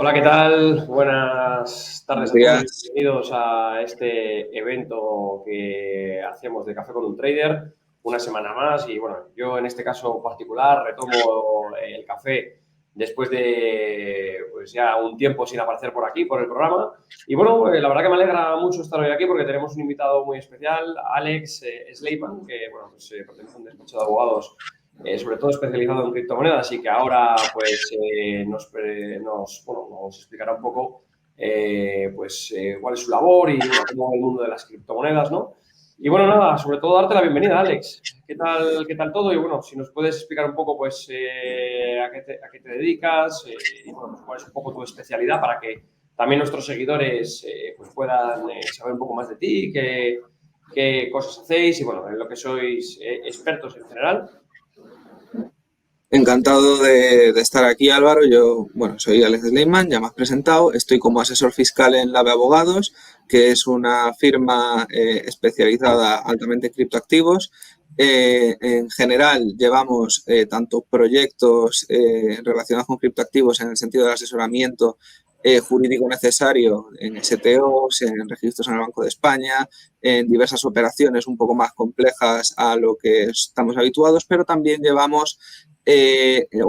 Hola, ¿qué tal? Buenas tardes Buenos a todos y días. bienvenidos a este evento que hacemos de Café con un Trader, una semana más. Y bueno, yo en este caso particular retomo el café después de pues ya un tiempo sin aparecer por aquí, por el programa. Y bueno, la verdad que me alegra mucho estar hoy aquí porque tenemos un invitado muy especial, Alex Sleiman, que bueno, pues, pertenece a un despacho de abogados sobre todo especializado en criptomonedas y que ahora pues nos explicará un poco cuál es su labor y bueno, cómo el mundo de las criptomonedas, ¿no? Y bueno, nada, sobre todo darte la bienvenida, Alex. Qué tal todo? Y bueno, si nos puedes explicar un poco pues a qué te dedicas y bueno, pues cuál es un poco tu especialidad para que también nuestros seguidores pues puedan saber un poco más de ti, qué cosas hacéis y bueno, en lo que sois expertos en general. Encantado de estar aquí, Álvaro. Yo, bueno, soy Alex Sleiman, ya me has presentado. Estoy como asesor fiscal en Lave Abogados, que es una firma especializada altamente en criptoactivos. En general, llevamos tanto proyectos relacionados con criptoactivos en el sentido del asesoramiento jurídico necesario en STOs, en registros en el Banco de España, en diversas operaciones un poco más complejas a lo que estamos habituados, pero también llevamos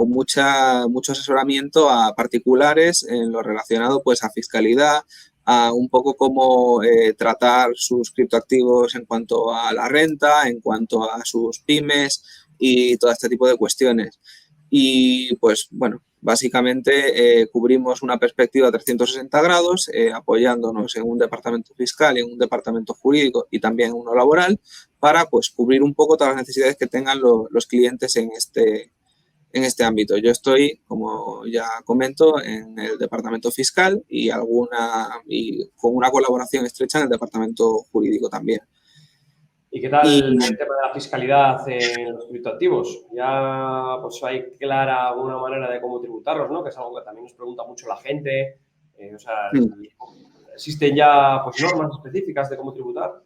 mucho asesoramiento a particulares en lo relacionado pues a fiscalidad, a un poco cómo tratar sus criptoactivos en cuanto a la renta, en cuanto a sus pymes y todo este tipo de cuestiones. Y pues bueno, básicamente cubrimos una perspectiva de 360 grados, apoyándonos en un departamento fiscal y en un departamento jurídico y también en uno laboral, para pues cubrir un poco todas las necesidades que tengan los clientes en este ámbito. Yo estoy, como ya comento, en el departamento fiscal y con una colaboración estrecha en el departamento jurídico también. ¿Y qué Y tal el tema de la fiscalidad en los criptoactivos? Ya pues hay clara alguna manera de cómo tributarlos, ¿no? Que es algo que también nos pregunta mucho la gente. O sea, ¿existen ya pues normas específicas de cómo tributar?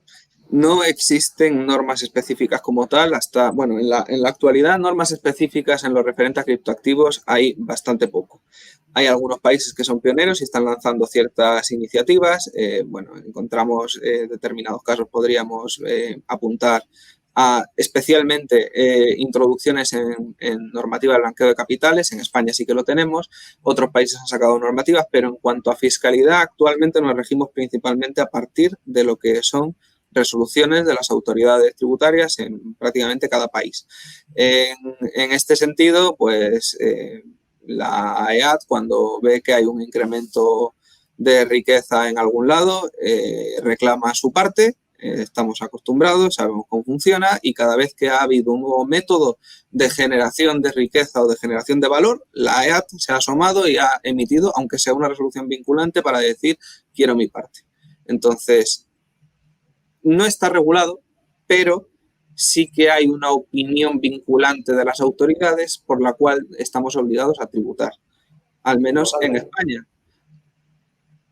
no existen normas específicas como tal, hasta, bueno, en la actualidad normas específicas en lo referente a criptoactivos hay bastante poco. Hay algunos países que son pioneros y están lanzando ciertas iniciativas. Bueno, encontramos determinados casos, podríamos apuntar a especialmente introducciones en normativa de blanqueo de capitales. En España sí que lo tenemos. Otros países han sacado normativas, pero en cuanto a fiscalidad, actualmente nos regimos principalmente a partir de lo que son resoluciones de las autoridades tributarias en prácticamente cada país. En este sentido, pues la EAT, cuando ve que hay un incremento de riqueza en algún lado, reclama su parte. Estamos acostumbrados, sabemos cómo funciona y cada vez que ha habido un nuevo método de generación de riqueza o de generación de valor, la EAT se ha asomado y ha emitido, aunque sea una resolución vinculante, para decir quiero mi parte. Entonces, no está regulado, pero sí que hay una opinión vinculante de las autoridades por la cual estamos obligados a tributar, al menos en Importante. España.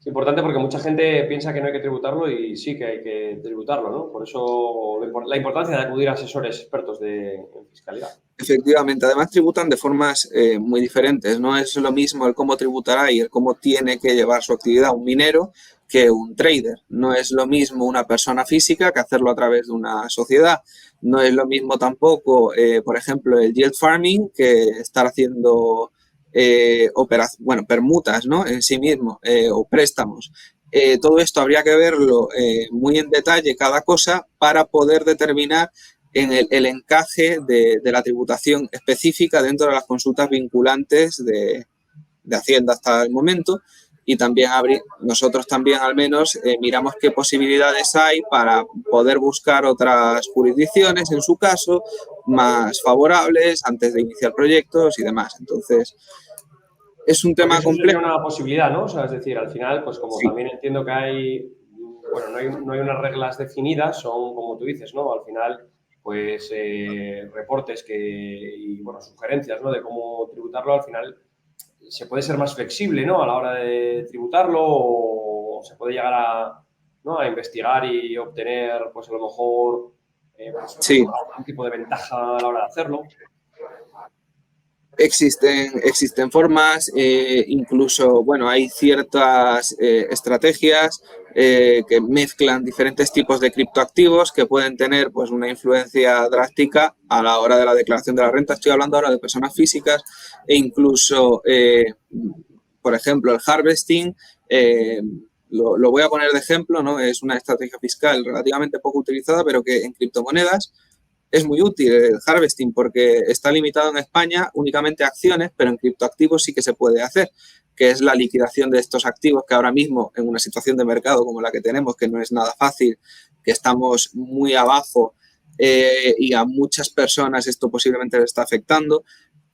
Es importante porque mucha gente piensa que no hay que tributarlo y sí que hay que tributarlo, ¿no? Por eso la importancia de acudir a asesores expertos en fiscalidad. Efectivamente, además tributan de formas muy diferentes. No es lo mismo el cómo tributará y el cómo tiene que llevar su actividad un minero que un trader. No es lo mismo una persona física que hacerlo a través de una sociedad. No es lo mismo tampoco, por ejemplo, el yield farming que estar haciendo permutas, ¿no? En sí mismo o préstamos. Todo esto habría que verlo muy en detalle cada cosa para poder determinar en encaje de la tributación específica dentro de las consultas vinculantes de Hacienda hasta el momento. Y también nosotros también al menos miramos qué posibilidades hay para poder buscar otras jurisdicciones, en su caso, más favorables antes de iniciar proyectos y demás. Entonces, es un Porque tema eso sería complejo. una posibilidad, ¿no? O sea, es decir, al final, pues como Sí, también entiendo que bueno, no hay unas reglas definidas, son como tú dices, ¿no? Al final, pues reportes y, bueno, sugerencias, ¿no? De cómo tributarlo, al final se puede ser más flexible, ¿no? A la hora de tributarlo o se puede llegar ¿no? A investigar y obtener, pues a lo mejor, sí. algún tipo de ventaja a la hora de hacerlo. Existen formas, incluso, bueno, hay ciertas estrategias que mezclan diferentes tipos de criptoactivos que pueden tener pues, una influencia drástica a la hora de la declaración de la renta. Estoy hablando ahora de personas físicas e incluso, por ejemplo, el harvesting. Lo voy a poner de ejemplo, ¿no? Es una estrategia fiscal relativamente poco utilizada, pero que en criptomonedas es muy útil el harvesting porque está limitado en España únicamente a acciones, pero en criptoactivos sí que se puede hacer, que es la liquidación de estos activos que ahora mismo en una situación de mercado como la que tenemos, que no es nada fácil, que estamos muy abajo y a muchas personas esto posiblemente les está afectando,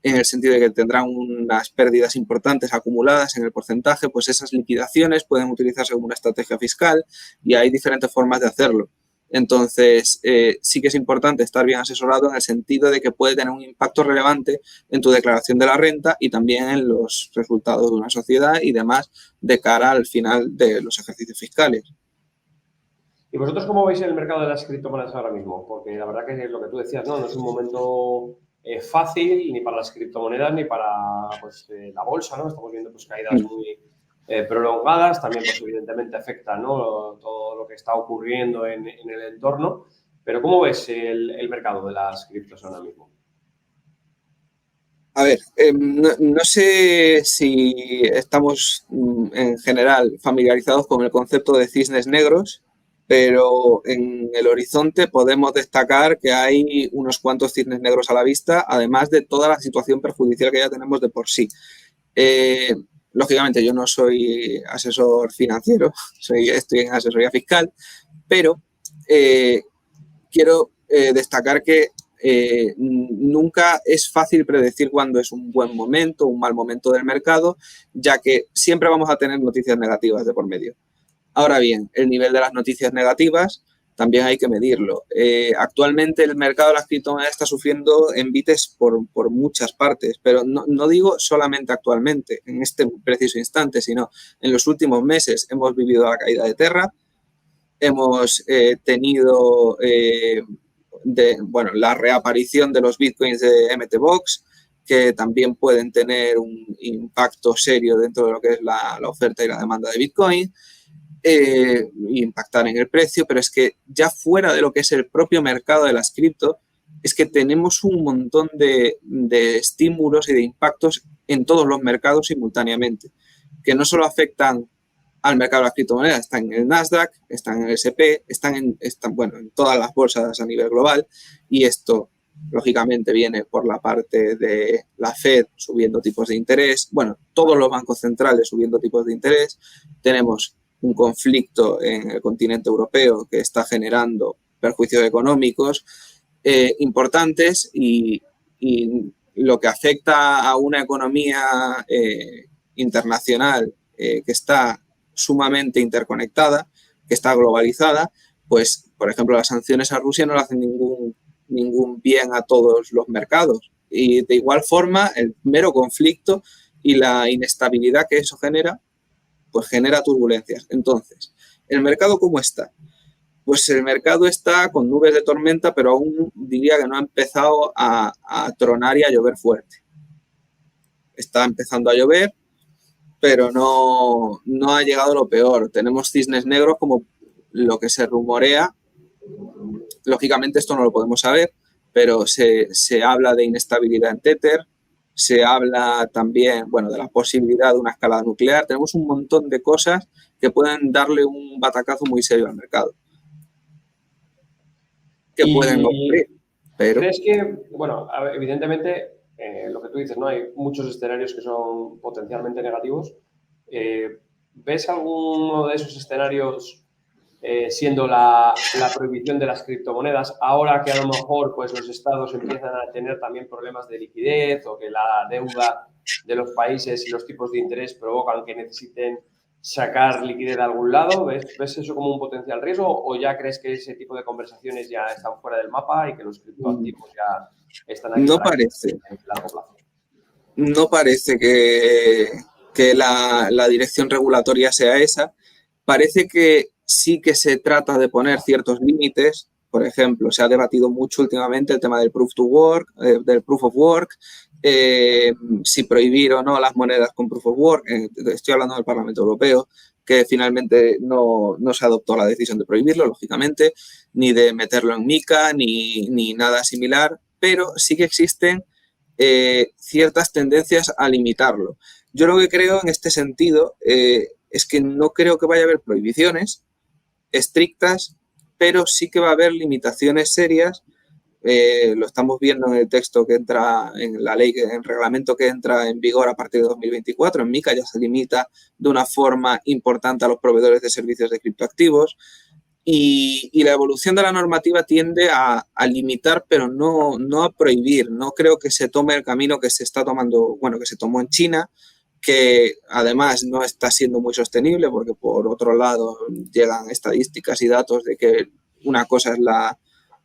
en el sentido de que tendrán unas pérdidas importantes acumuladas en el porcentaje, pues esas liquidaciones pueden utilizarse como una estrategia fiscal y hay diferentes formas de hacerlo. Entonces, sí que es importante estar bien asesorado en el sentido de que puede tener un impacto relevante en tu declaración de la renta y también en los resultados de una sociedad y demás de cara al final de los ejercicios fiscales. ¿Y vosotros cómo veis el mercado de las criptomonedas ahora mismo? Porque la verdad que es lo que tú decías, ¿no? No es un momento fácil ni para las criptomonedas ni para pues, la bolsa, ¿no? Estamos viendo pues, caídas muy prolongadas, también pues evidentemente afecta, ¿no? Todo lo que está ocurriendo en el entorno. Pero ¿cómo ves el mercado de las criptos ahora mismo? A ver, no sé si estamos en general familiarizados con el concepto de cisnes negros, pero en el horizonte podemos destacar que hay unos cuantos cisnes negros a la vista, además de toda la situación perjudicial que ya tenemos de por sí. Eh, Lógicamente, yo no soy asesor financiero, estoy en asesoría fiscal, pero eh, quiero destacar que nunca es fácil predecir cuándo es un buen momento, un mal momento del mercado, ya que siempre vamos a tener noticias negativas de por medio. Ahora bien, el nivel de las noticias negativas también hay que medirlo. Actualmente el mercado de las criptomonedas está sufriendo envites por muchas partes, pero no digo solamente actualmente, en este preciso instante, sino en los últimos meses hemos vivido la caída de Terra, hemos tenido la reaparición de los bitcoins de MT Box, que también pueden tener un impacto serio dentro de lo que es la oferta y la demanda de Bitcoin, impactar en el precio, pero es que ya fuera de lo que es el propio mercado de las cripto, es que tenemos un montón de estímulos y de impactos en todos los mercados simultáneamente, que no solo afectan al mercado de las criptomonedas, están en el Nasdaq, están en el S&P, están en todas las bolsas a nivel global, y esto lógicamente viene por la parte de la Fed subiendo tipos de interés, bueno, todos los bancos centrales subiendo tipos de interés, tenemos un conflicto en el continente europeo que está generando perjuicios económicos importantes y lo que afecta a una economía internacional que está sumamente interconectada, que está globalizada, pues, por ejemplo, las sanciones a Rusia no le hacen ningún bien a todos los mercados. Y de igual forma, el mero conflicto y la inestabilidad que eso genera, pues genera turbulencias. Entonces, ¿el mercado cómo está? Pues el mercado está con nubes de tormenta, pero aún diría que no ha empezado a tronar y a llover fuerte. Está empezando a llover, pero no ha llegado lo peor. Tenemos cisnes negros como lo que se rumorea. Lógicamente esto no lo podemos saber, pero se habla de inestabilidad en Tether, se habla también, bueno, de la posibilidad de una escalada nuclear. Tenemos un montón de cosas que pueden darle un batacazo muy serio al mercado, que pueden Y ocurrir, pero... crees que, bueno, a ver, evidentemente, lo que tú dices, ¿no? Hay muchos escenarios que son potencialmente negativos. ¿Ves alguno de esos escenarios siendo la prohibición de las criptomonedas, ahora que a lo mejor pues, los estados empiezan a tener también problemas de liquidez o que la deuda de los países y los tipos de interés provocan que necesiten sacar liquidez de algún lado? ¿Ves eso como un potencial riesgo o ya crees que ese tipo de conversaciones ya están fuera del mapa y que los criptoactivos ya están aquí No para parece, quedarse en el largo plazo? no parece que la dirección regulatoria sea esa. Parece que sí que se trata de poner ciertos límites. Por ejemplo, se ha debatido mucho últimamente el tema del proof to work, del proof of work, si prohibir o no las monedas con Proof of Work. Estoy hablando del Parlamento Europeo, que finalmente no se adoptó la decisión de prohibirlo, lógicamente, ni de meterlo en MiCA, ni nada similar, pero sí que existen ciertas tendencias a limitarlo. Yo lo que creo en este sentido es que no creo que vaya a haber prohibiciones estrictas, pero sí que va a haber limitaciones serias. Lo estamos viendo en el texto que entra en la ley, en el reglamento que entra en vigor a partir de 2024. En MiCA ya se limita de una forma importante a los proveedores de servicios de criptoactivos y la evolución de la normativa tiende a limitar, pero no a prohibir. No creo que se tome el camino que se está tomando, bueno, que se tomó en China, que además no está siendo muy sostenible porque por otro lado llegan estadísticas y datos de que una cosa es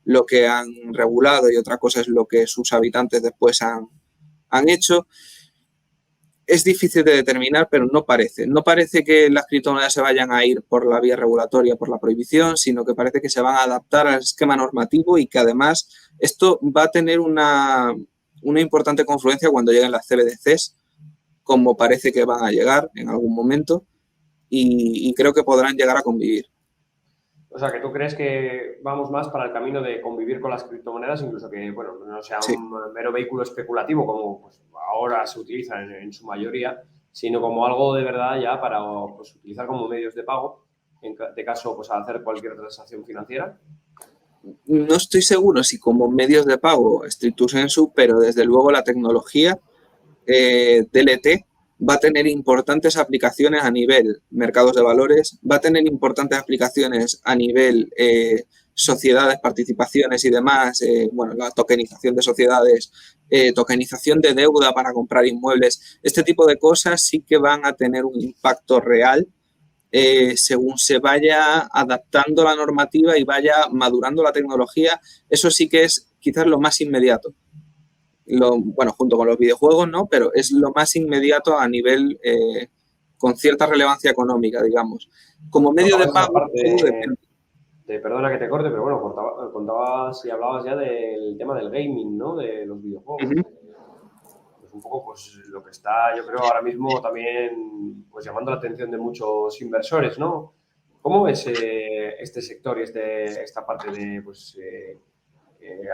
lo que han regulado y otra cosa es lo que sus habitantes después han hecho. Es difícil de determinar, pero no parece. No parece que las criptomonedas se vayan a ir por la vía regulatoria, por la prohibición, sino que parece que se van a adaptar al esquema normativo y que además esto va a tener una importante confluencia cuando lleguen las CBDCs, como parece que van a llegar en algún momento, y creo que podrán llegar a convivir. O sea, que tú crees que vamos más para el camino de convivir con las criptomonedas, incluso que, bueno, no sea Sí. un mero vehículo especulativo como pues, ahora se utiliza en su mayoría, sino como algo de verdad ya para pues, utilizar como medios de pago, de caso pues, a hacer cualquier transacción financiera. No estoy seguro si como medios de pago stricto sensu, pero desde luego la tecnología DLT va a tener importantes aplicaciones a nivel mercados de valores, va a tener importantes aplicaciones a nivel sociedades, participaciones y demás, bueno, la tokenización de sociedades, tokenización de deuda para comprar inmuebles. Este tipo de cosas sí que van a tener un impacto real según se vaya adaptando la normativa y vaya madurando la tecnología. Eso sí que es quizás lo más inmediato. Bueno, junto con los videojuegos, ¿no? Pero es lo más inmediato a nivel con cierta relevancia económica, digamos. Como medio de Contabas esa pago, todo parte, depende. perdona que te corte, pero bueno, contabas y hablabas ya del tema del gaming, ¿no? De los videojuegos. Uh-huh. Pues un poco pues, lo que está, yo creo, ahora mismo también pues, llamando la atención de muchos inversores, ¿no? ¿Cómo ves este sector y esta parte de, pues,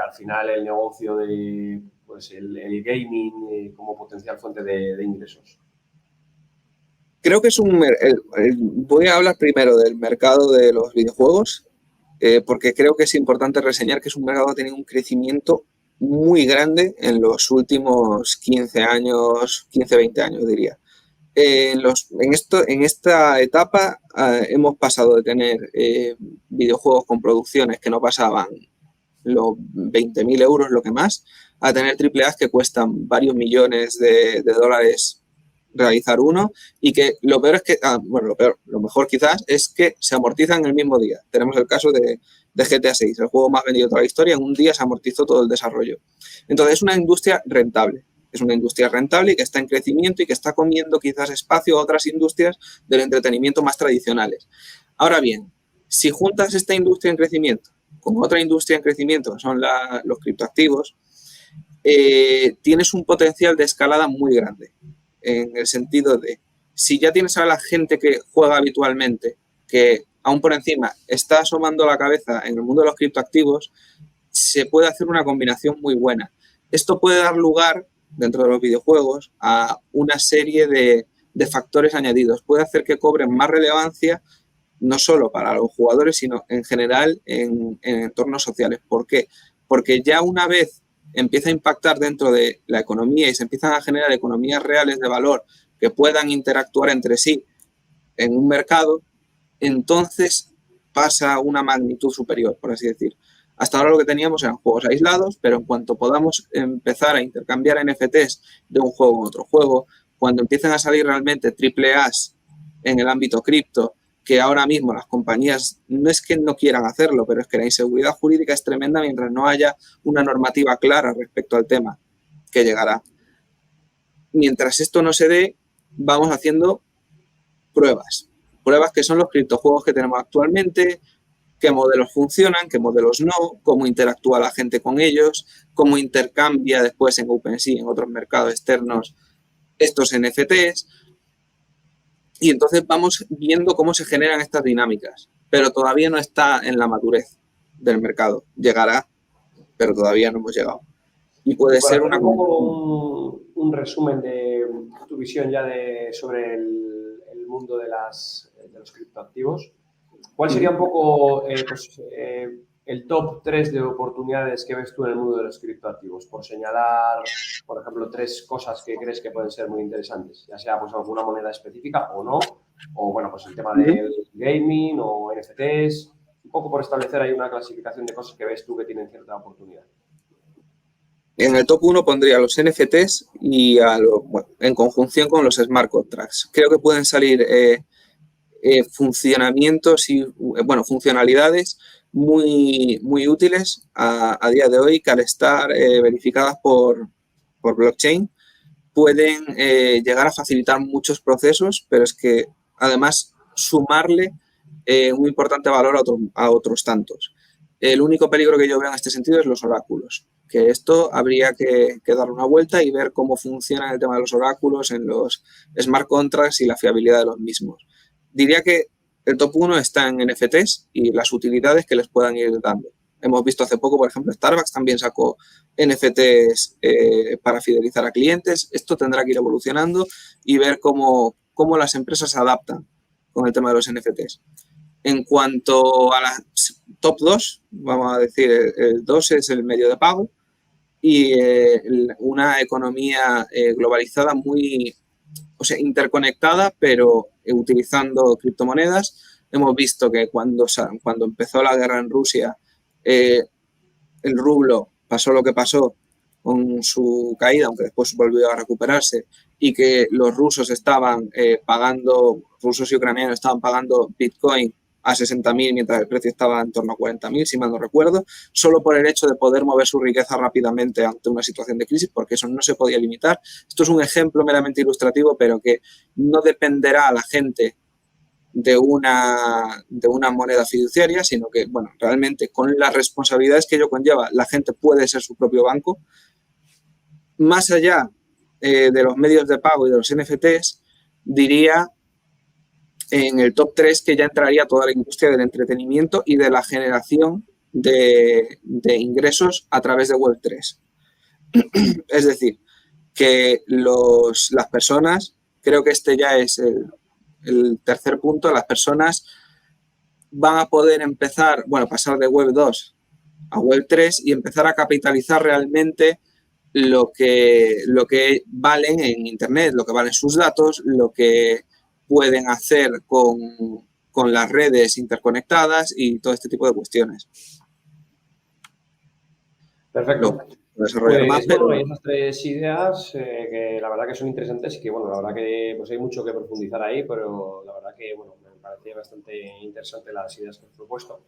al final, el negocio de pues, el gaming como potencial fuente de ingresos? Creo que es voy a hablar primero del mercado de los videojuegos, porque creo que es importante reseñar que es un mercado que ha tenido un crecimiento muy grande en los últimos 15 años, 15, 20 años diría. En esta etapa hemos pasado de tener videojuegos con producciones que no pasaban los 20.000 euros, lo que más, a tener AAA que cuestan varios millones de dólares realizar uno y que lo peor es que, lo mejor quizás es que se amortizan el mismo día. Tenemos el caso de GTA 6, el juego más vendido de toda la historia, en un día se amortizó todo el desarrollo. Entonces es una industria rentable. Es una industria rentable y que está en crecimiento y que está comiendo quizás espacio a otras industrias del entretenimiento más tradicionales. Ahora bien, si juntas esta industria en crecimiento con otra industria en crecimiento, que son los criptoactivos, tienes un potencial de escalada muy grande. En el sentido de, si ya tienes a la gente que juega habitualmente, que aún por encima está asomando la cabeza en el mundo de los criptoactivos, se puede hacer una combinación muy buena. Esto puede dar lugar, dentro de los videojuegos, a una serie de factores añadidos. Puede hacer que cobren más relevancia, no solo para los jugadores, sino en general en entornos sociales. ¿Por qué? Porque ya una vez empieza a impactar dentro de la economía y se empiezan a generar economías reales de valor que puedan interactuar entre sí en un mercado, entonces pasa a una magnitud superior, por así decir. Hasta ahora lo que teníamos eran juegos aislados, pero en cuanto podamos empezar a intercambiar NFTs de un juego en otro juego, cuando empiecen a salir realmente triple A's en el ámbito cripto, que ahora mismo las compañías no es que no quieran hacerlo, pero es que la inseguridad jurídica es tremenda mientras no haya una normativa clara respecto al tema, que llegará. Mientras esto no se dé, vamos haciendo pruebas que son los criptojuegos que tenemos actualmente, qué modelos funcionan, qué modelos no, cómo interactúa la gente con ellos, cómo intercambia después en OpenSea, en otros mercados externos, estos NFTs. Y entonces vamos viendo cómo se generan estas dinámicas, pero todavía no está en la madurez del mercado. Llegará, pero todavía no hemos llegado. Y puede Para ser hacer una... un poco un resumen de tu visión ya sobre el mundo de los criptoactivos, ¿cuál sería un poco el top 3 de oportunidades que ves tú en el mundo de los criptoactivos? Por señalar, por ejemplo, 3 cosas que crees que pueden ser muy interesantes, ya sea pues alguna moneda específica o no, o bueno, pues el tema del gaming o NFTs, un poco por establecer ahí una clasificación de cosas que ves tú que tienen cierta oportunidad. En el top 1 pondría los NFTs y bueno, en conjunción con los smart contracts. Creo que pueden salir funcionamientos y bueno, funcionalidades muy, muy útiles a día de hoy que al estar verificadas por blockchain pueden llegar a facilitar muchos procesos, pero es que además sumarle un importante valor a otros tantos. El único peligro que yo veo en este sentido es los oráculos, que esto habría que dar una vuelta y ver cómo funciona el tema de los oráculos en los smart contracts y la fiabilidad de los mismos. Diría que el top 1 está en NFTs y las utilidades que les puedan ir dando. Hemos visto hace poco, por ejemplo, Starbucks también sacó NFTs para fidelizar a clientes. Esto tendrá que ir evolucionando y ver cómo las empresas se adaptan con el tema de los NFTs. En cuanto a la top 2, vamos a decir, el 2 es el medio de pago y una economía globalizada muy, o sea, interconectada, pero utilizando criptomonedas. Hemos visto que cuando empezó la guerra en Rusia, el rublo pasó lo que pasó con su caída, aunque después volvió a recuperarse, y que los rusos estaban rusos y ucranianos estaban pagando Bitcoin a 60.000 mientras el precio estaba en torno a 40.000, si mal no recuerdo, solo por el hecho de poder mover su riqueza rápidamente ante una situación de crisis, porque eso no se podía limitar. Esto es un ejemplo meramente ilustrativo, pero que no dependerá a la gente de una moneda fiduciaria, sino que, bueno, realmente con las responsabilidades que ello conlleva, la gente puede ser su propio banco. Más allá de los medios de pago y de los NFTs, diría en el top 3 que ya entraría toda la industria del entretenimiento y de la generación de ingresos a través de Web3. Es decir, que las personas, creo que este ya es el tercer punto, las personas van a poder empezar, bueno, pasar de Web 2 a Web 3 y empezar a capitalizar realmente lo que valen en Internet, lo que valen sus datos, lo que pueden hacer con las redes interconectadas y todo este tipo de cuestiones. Perfecto. Desarrollar más, pero... Bueno, hay esas 3 ideas que la verdad que son interesantes y que, bueno, la verdad que pues hay mucho que profundizar ahí, pero la verdad que, bueno, me parecía bastante interesante las ideas que has propuesto.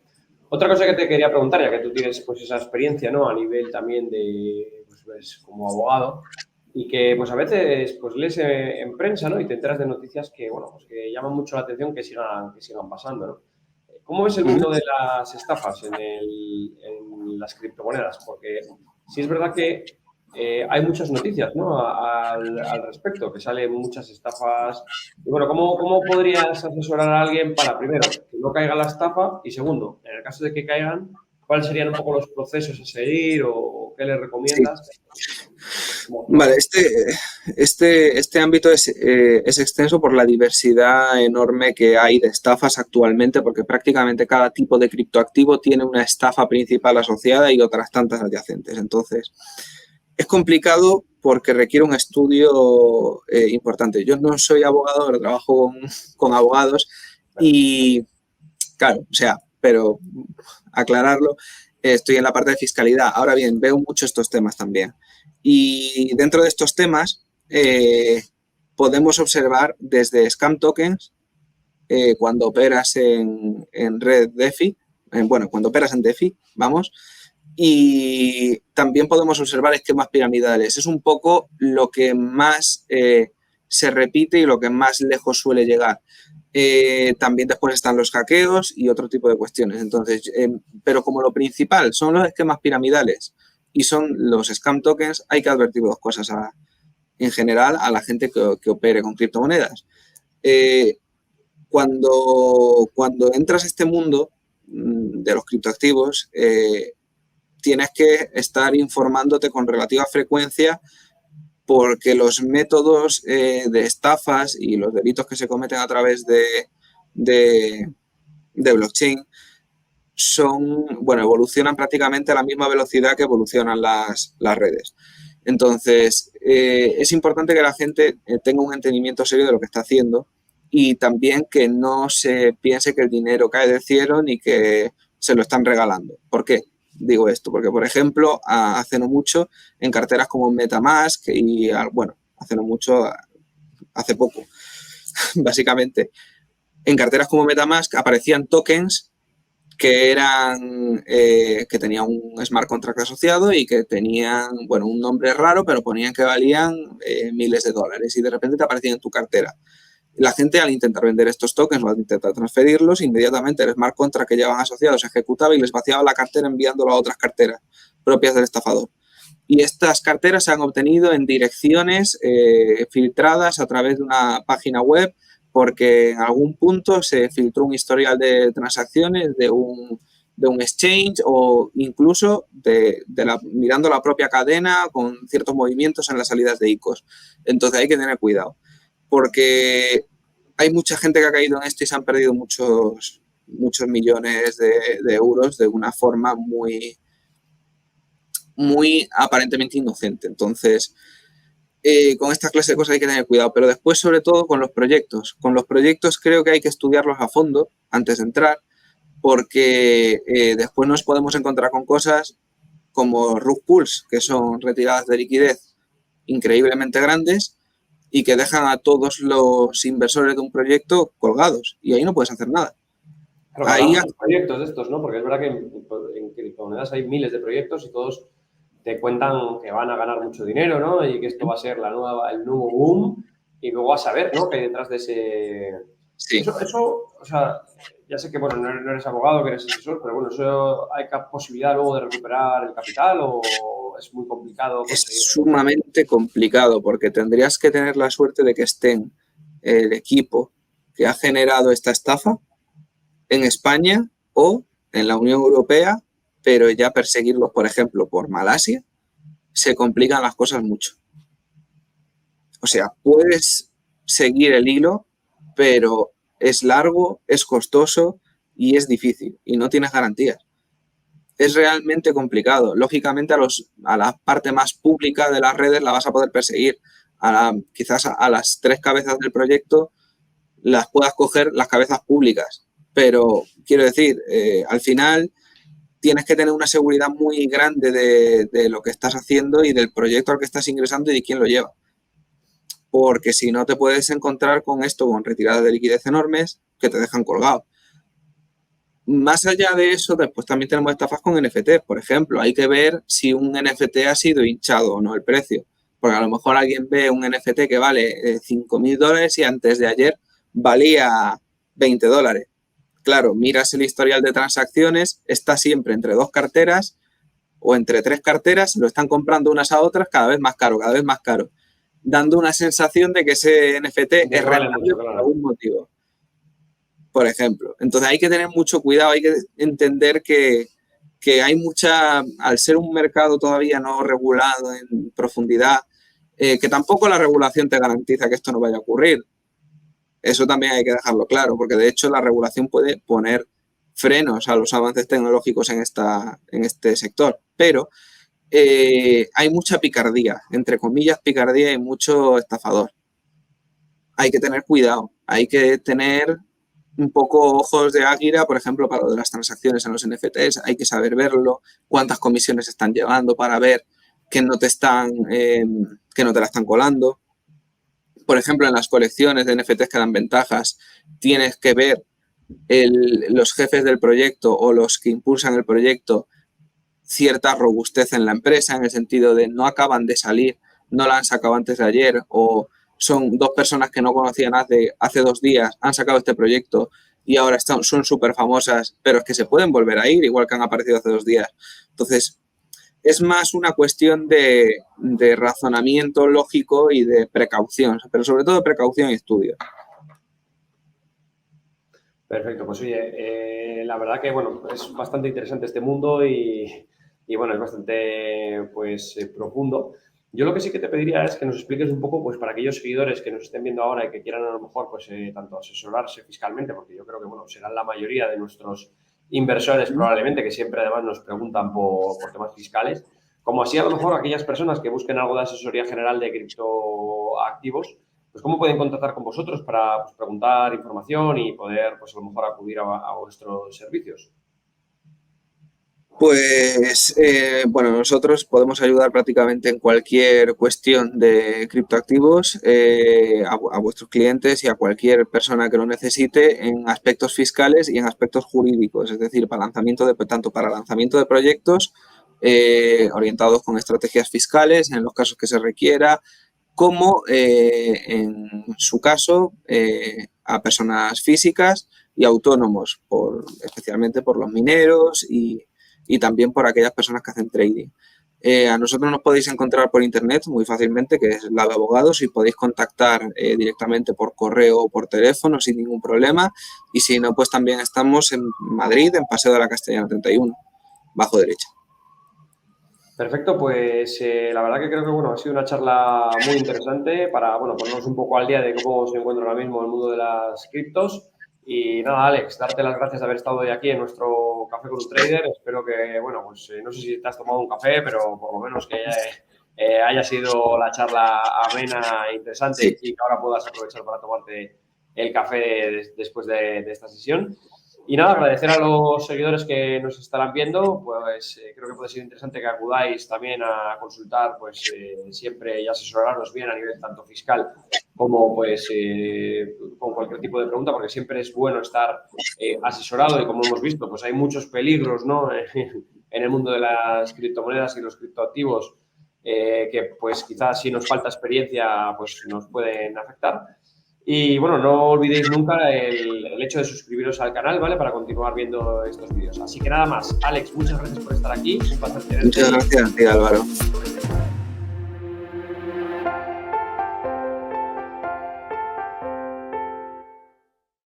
Otra cosa que te quería preguntar, ya que tú tienes pues esa experiencia, ¿no? A nivel también de, pues como abogado y que pues a veces pues lees en prensa, ¿no? Y te enteras de noticias que, bueno, pues que llaman mucho la atención que sigan pasando, ¿no? ¿Cómo ves el mundo de las estafas en las criptomonedas? Porque sí es verdad que hay muchas noticias, ¿no? al respecto, que salen muchas estafas. Y bueno, ¿cómo podrías asesorar a alguien para, primero, que no caiga la estafa y, segundo, en el caso de que caigan, cuáles serían un poco los procesos a seguir o qué les recomiendas? Sí. Vale, este ámbito es extenso por la diversidad enorme que hay de estafas actualmente, porque prácticamente cada tipo de criptoactivo tiene una estafa principal asociada y otras tantas adyacentes. Entonces, es complicado porque requiere un estudio importante. Yo no soy abogado, pero trabajo con abogados y, claro, o sea, pero aclararlo, estoy en la parte de fiscalidad. Ahora bien, veo mucho estos temas también. Y dentro de estos temas podemos observar desde scam tokens, cuando operas en red DeFi, cuando operas en DeFi, vamos, y también podemos observar esquemas piramidales. Es un poco lo que más se repite y lo que más lejos suele llegar. También después están los hackeos y otro tipo de cuestiones. Entonces, pero como lo principal son los esquemas piramidales y son los scam tokens, hay que advertir dos cosas en general a la gente que opere con criptomonedas. Cuando entras a este mundo de los criptoactivos, tienes que estar informándote con relativa frecuencia porque los métodos de estafas y los delitos que se cometen a través de blockchain evolucionan prácticamente a la misma velocidad que evolucionan las redes. Entonces, es importante que la gente tenga un entendimiento serio de lo que está haciendo y también que no se piense que el dinero cae del cielo ni que se lo están regalando. ¿Por qué digo esto? Porque, por ejemplo, hace no mucho, en carteras como MetaMask y, hace no mucho, hace poco, básicamente, en carteras como MetaMask aparecían tokens que que tenían un smart contract asociado y que tenían, un nombre raro, pero ponían que valían miles de dólares y de repente te aparecían en tu cartera. La gente, al intentar vender estos tokens o al intentar transferirlos, inmediatamente el smart contract que llevaban asociados se ejecutaba y les vaciaba la cartera enviándolo a otras carteras propias del estafador. Y estas carteras se han obtenido en direcciones filtradas a través de una página web porque en algún punto se filtró un historial de transacciones de un exchange o incluso mirando la propia cadena con ciertos movimientos en las salidas de ICOs. Entonces hay que tener cuidado porque hay mucha gente que ha caído en esto y se han perdido muchos millones de euros de una forma muy aparentemente inocente. Entonces, con esta clase de cosas hay que tener cuidado, pero después, sobre todo, con los proyectos. Con los proyectos creo que hay que estudiarlos a fondo antes de entrar, porque después nos podemos encontrar con cosas como rug pulls, que son retiradas de liquidez increíblemente grandes y que dejan a todos los inversores de un proyecto colgados y ahí no puedes hacer nada. Pero hablamos de proyectos de estos, ¿no? Porque es verdad que en criptomonedas hay miles de proyectos y todos te cuentan que van a ganar mucho dinero, ¿no? Y que esto va a ser el nuevo boom y luego a saber, ¿no? Que hay detrás de ese... Sí. Eso, o sea, ya sé que, bueno, no eres abogado, que eres asesor, pero bueno, ¿eso hay posibilidad luego de recuperar el capital o es muy complicado conseguirlo? Es sumamente complicado porque tendrías que tener la suerte de que estén el equipo que ha generado esta estafa en España o en la Unión Europea, pero ya perseguirlos, por ejemplo, por Malasia, se complican las cosas mucho. O sea, puedes seguir el hilo, pero es largo, es costoso y es difícil y no tienes garantías. Es realmente complicado. Lógicamente, a la parte más pública de las redes la vas a poder perseguir. Quizás a las tres cabezas del proyecto las puedas coger las cabezas públicas. Pero quiero decir, al final tienes que tener una seguridad muy grande de lo que estás haciendo y del proyecto al que estás ingresando y de quién lo lleva. Porque si no te puedes encontrar con esto, con retiradas de liquidez enormes que te dejan colgado. Más allá de eso, después también tenemos estafas con NFTs, por ejemplo. Hay que ver si un NFT ha sido hinchado o no el precio. Porque a lo mejor alguien ve un NFT que vale $5.000 y antes de ayer valía $20. Claro, miras el historial de transacciones, está siempre entre dos carteras o entre tres carteras, lo están comprando unas a otras cada vez más caro, dando una sensación de que ese NFT es rentable por algún motivo, por ejemplo. Entonces hay que tener mucho cuidado, hay que entender que hay al ser un mercado todavía no regulado en profundidad, que tampoco la regulación te garantiza que esto no vaya a ocurrir. Eso también hay que dejarlo claro, porque de hecho la regulación puede poner frenos a los avances tecnológicos en este sector. Pero hay mucha picardía, entre comillas picardía y mucho estafador. Hay que tener cuidado, hay que tener un poco ojos de águila, por ejemplo, para lo de las transacciones en los NFTs, hay que saber verlo, cuántas comisiones están llevando para ver que no te la están colando. Por ejemplo, en las colecciones de NFTs que dan ventajas, tienes que ver los jefes del proyecto o los que impulsan el proyecto cierta robustez en la empresa, en el sentido de no acaban de salir, no la han sacado antes de ayer o son dos personas que no conocían hace 2 días, han sacado este proyecto y ahora son súper famosas, pero es que se pueden volver a ir, igual que han aparecido hace 2 días. Entonces, es más una cuestión de razonamiento lógico y de precaución, pero sobre todo de precaución y estudio. Perfecto, pues oye, la verdad que bueno, es bastante interesante este mundo y bueno, es bastante pues profundo. Yo lo que sí que te pediría es que nos expliques un poco, pues para aquellos seguidores que nos estén viendo ahora y que quieran a lo mejor pues tanto asesorarse fiscalmente, porque yo creo que bueno, serán la mayoría de nuestros inversores probablemente, que siempre además nos preguntan por temas fiscales, como así a lo mejor aquellas personas que busquen algo de asesoría general de criptoactivos, pues cómo pueden contactar con vosotros para pues, preguntar información y poder, pues a lo mejor acudir a vuestros servicios. Pues bueno, nosotros podemos ayudar prácticamente en cualquier cuestión de criptoactivos a vuestros clientes y a cualquier persona que lo necesite en aspectos fiscales y en aspectos jurídicos, es decir, tanto para lanzamiento de proyectos orientados con estrategias fiscales en los casos que se requiera, como en su caso a personas físicas y autónomos, especialmente por los mineros y también por aquellas personas que hacen trading. A nosotros nos podéis encontrar por internet muy fácilmente, que es Lab Abogados, y podéis contactar directamente por correo o por teléfono sin ningún problema. Y si no, pues también estamos en Madrid, en Paseo de la Castellana 31, bajo derecha. Perfecto, pues la verdad que creo que bueno, ha sido una charla muy interesante para bueno, ponernos un poco al día de cómo se encuentra ahora mismo el mundo de las criptos. Y nada, Alex, darte las gracias de haber estado hoy aquí en nuestro Café con un Trader. Espero que, bueno, pues no sé si te has tomado un café, pero por lo menos que haya sido la charla amena e interesante Sí. y que ahora puedas aprovechar para tomarte el café después de esta sesión. Y nada, agradecer a los seguidores que nos estarán viendo, pues creo que puede ser interesante que acudáis también a consultar, pues siempre y asesorarnos bien a nivel tanto fiscal como pues con cualquier tipo de pregunta, porque siempre es bueno estar asesorado y como hemos visto, pues hay muchos peligros, ¿no? En el mundo de las criptomonedas y los criptoactivos que pues quizás si nos falta experiencia pues nos pueden afectar. Y bueno, no olvidéis nunca el hecho de suscribiros al canal, ¿vale? Para continuar viendo estos vídeos. Así que nada más. Alex, muchas gracias por estar aquí. Un placer tenerte. Muchas gracias, Álvaro.